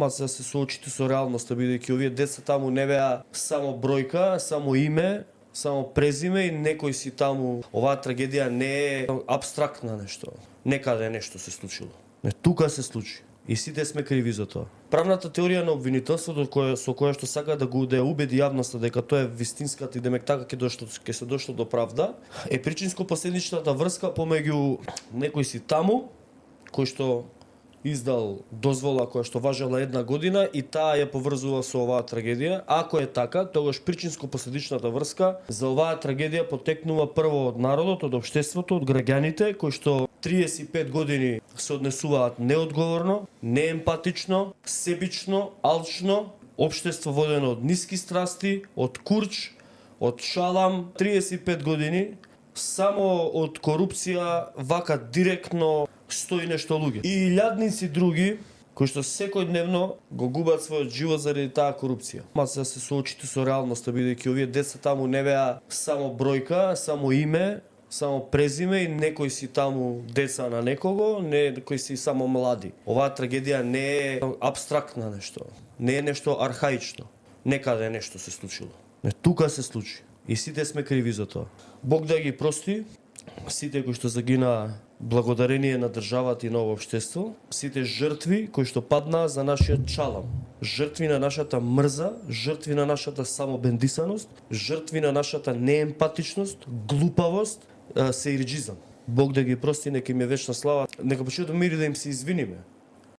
Се соочите со реалноста, бидејќи овие деца таму не беа само бројка, само име, само презиме и некој си таму. Оваа трагедија не е апстрактна нешто. Некаде нешто се случило. Не, тука се случи. И сите сме криви за тоа. Правната теорија на обвинителството со која што сака да го убеди јавноста дека тоа е вистинската и демек така ќе се дошло до правда, е причинско-последичната врска помеѓу некој си таму кој што издал дозвола која што важела 1 година и таа ја поврзува со оваа трагедија. Ако е така, тогаш причинско-последичната врска за оваа трагедија потекнува прво од народот, од општеството, од граѓаните кои што 35 години се однесуваат неодговорно, неемпатично, себично, алчно, општество водено од ниски страсти, од курч, од шалам. 35 години само од корупција вака директно стои нешто луѓе. И илјадници други кои што секојдневно го губат својот живот заради таа корупција. Се соочите со реалноста, бидејќи овие деца таму не беа само бројка, само име, само презиме и некој си таму деца на некого, некој си само млади. Оваа трагедија не е апстрактна нешто. Не е нешто архаично. Некаде нешто се случило. Не, тука се случи. И сите сме криви за тоа. Бог да ги прости сите кои што загинаа благодарение на државата и на општество, сите жртви кои што паднаа за нашиот чалам, жртви на нашата мрза, жртви на нашата самобендисаност, жртви на нашата неемпатичност, глупавост, сеирџизам. Бог да ги прости, нека им е вечна слава, нека почнеме да мири да им се извиниме.